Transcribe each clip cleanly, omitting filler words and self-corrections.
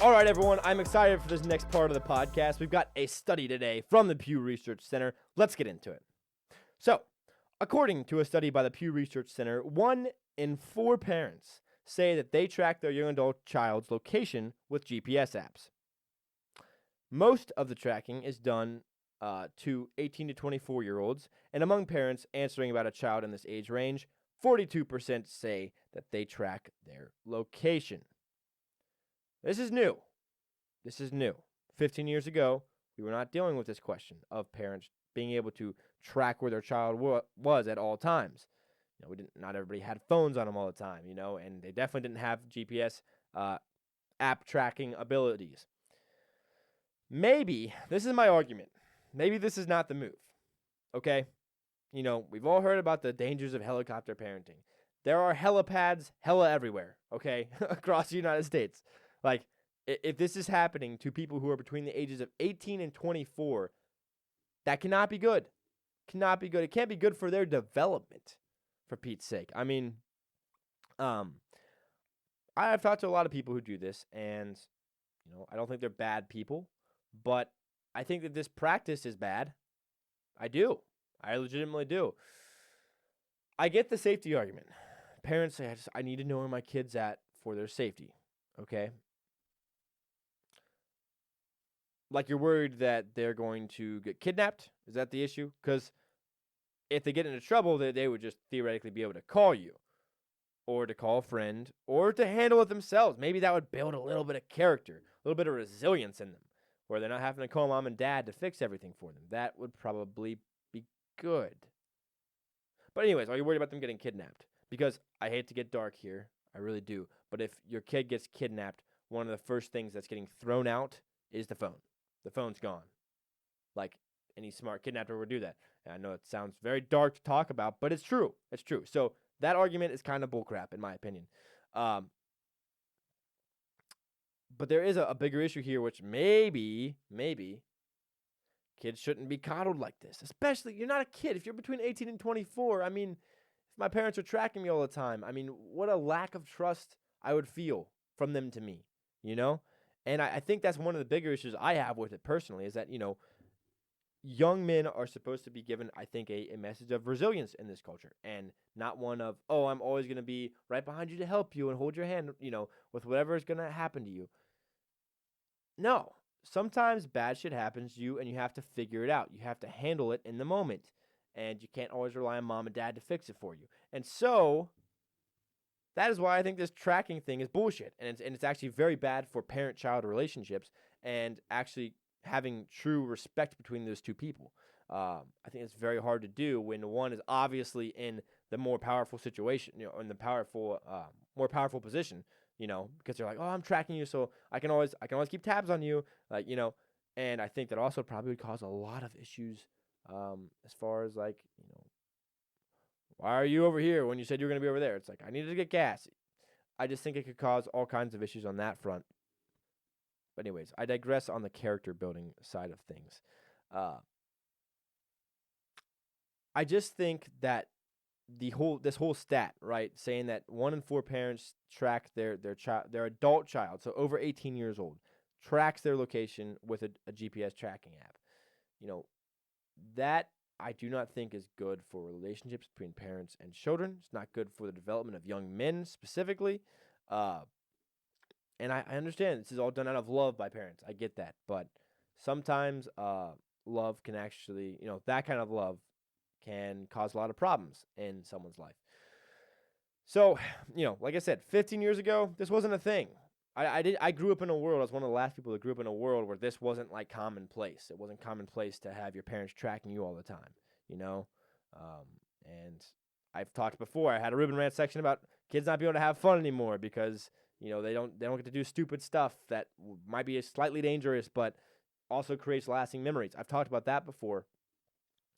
All right, everyone, I'm excited for this next part of the podcast. We've got a study today from the Pew Research Center. Let's get into it. So, according to a study by the Pew Research Center, 1 in 4 parents say that they track their young adult child's location with GPS apps. Most of the tracking is done to 18 to 24-year-olds, and among parents answering about a child in this age range, 42% say that they track their location. This is new. 15 years ago, we were not dealing with this question of parents being able to track where their child was at all times. Not everybody had phones on them all the time, and they definitely didn't have GPS app tracking abilities. Maybe, this is my argument, maybe this is not the move, okay? We've all heard about the dangers of helicopter parenting. There are helipads hella everywhere, okay, across the United States. Like, if this is happening to people who are between the ages of 18 and 24, that cannot be good. Cannot be good. It can't be good for their development, for Pete's sake. I mean, I've talked to a lot of people who do this, and, I don't think they're bad people, but I think that this practice is bad. I do. I legitimately do. I get the safety argument. Parents say, I need to know where my kid's at for their safety, okay? Like, you're worried that they're going to get kidnapped? Is that the issue? Because if they get into trouble, they would just theoretically be able to call you, or to call a friend, or to handle it themselves. Maybe that would build a little bit of character, a little bit of resilience in them, where they're not having to call mom and dad to fix everything for them. That would probably be good. But anyways, are you worried about them getting kidnapped? Because I hate to get dark here. I really do. But if your kid gets kidnapped, one of the first things that's getting thrown out is the phone. The phone's gone. Like, any smart kidnapper would do that. And I know it sounds very dark to talk about, but it's true. It's true. So that argument is kind of bullcrap, in my opinion. But there is a bigger issue here, which maybe kids shouldn't be coddled like this. Especially, you're not a kid. If you're between 18 and 24, I mean, if my parents are tracking me all the time, I mean, what a lack of trust I would feel from them to me, And I think that's one of the bigger issues I have with it personally, is that, young men are supposed to be given, I think, a message of resilience in this culture, and not one of, oh, I'm always going to be right behind you to help you and hold your hand, with whatever is going to happen to you. No, sometimes bad shit happens to you, and you have to figure it out. You have to handle it in the moment, and you can't always rely on mom and dad to fix it for you. And so that is why I think this tracking thing is bullshit, and it's actually very bad for parent-child relationships and actually having true respect between those two people. I think it's very hard to do when one is obviously in the more powerful situation, in the more powerful position, because they're like, oh, I'm tracking you, so I can always keep tabs on you, and I think that also probably would cause a lot of issues, as far as why are you over here when you said you were going to be over there? It's like, I needed to get gas. I just think it could cause all kinds of issues on that front. But anyways, I digress on the character building side of things. I just think that this whole stat, right, saying that 1 in 4 parents track their adult child, so over 18 years old, tracks their location with a GPS tracking app. That I do not think is good for relationships between parents and children. It's not good for the development of young men specifically. And I understand this is all done out of love by parents. I get that. But sometimes love can actually, that kind of love can cause a lot of problems in someone's life. So, like I said, 15 years ago, this wasn't a thing. I grew up in a world, I was one of the last people that grew up in a world where this wasn't like commonplace. It wasn't commonplace to have your parents tracking you all the time, and I've talked before, I had a Reuben rant section about kids not being able to have fun anymore because, they don't get to do stupid stuff that might be slightly dangerous, but also creates lasting memories. I've talked about that before.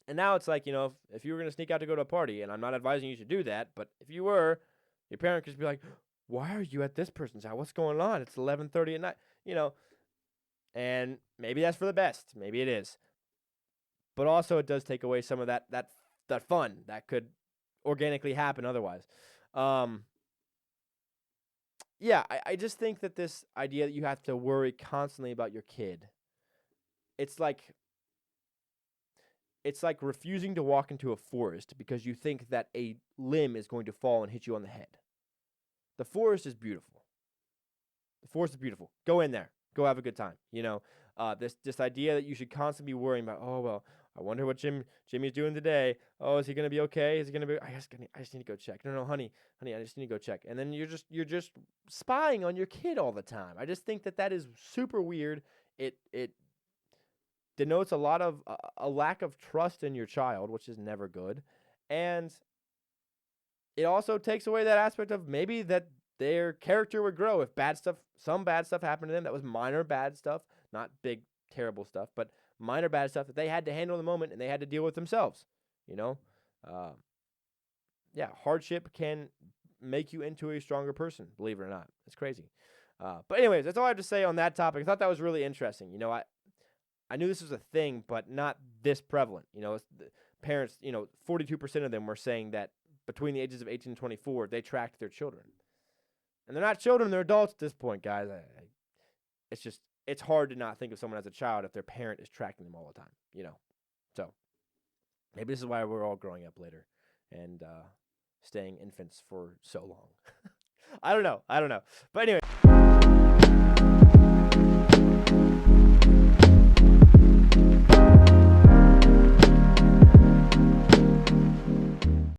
And now it's like, if you were going to sneak out to go to a party, and I'm not advising you should do that, but if you were, your parent could just be like, why are you at this person's house? What's going on? It's 11:30 at night, and maybe that's for the best. Maybe it is. But also it does take away some of that fun that could organically happen otherwise. yeah, I just think that this idea that you have to worry constantly about your kid, it's like refusing to walk into a forest because you think that a limb is going to fall and hit you on the head. The forest is beautiful. The forest is beautiful. Go in there. Go have a good time. This idea that you should constantly be worrying about, oh, well, I wonder what Jimmy's doing today. Oh, is he going to be okay? Is he going to be, I just need to go check. No, honey, I just need to go check. And then you're just spying on your kid all the time. I just think that is super weird. It denotes a lot of a lack of trust in your child, which is never good. And it also takes away that aspect of maybe that their character would grow if some bad stuff happened to them. That was minor bad stuff, not big, terrible stuff, but minor bad stuff that they had to handle in the moment and they had to deal with themselves. Hardship can make you into a stronger person, believe it or not. It's crazy. But anyways, that's all I have to say on that topic. I thought that was really interesting. I knew this was a thing, but not this prevalent. Parents, 42% of them were saying that between the ages of 18 and 24, they tracked their children. And they're not children, they're adults at this point, guys. It's hard to not think of someone as a child if their parent is tracking them all the time, So maybe this is why we're all growing up later and staying infants for so long. I don't know. But anyway.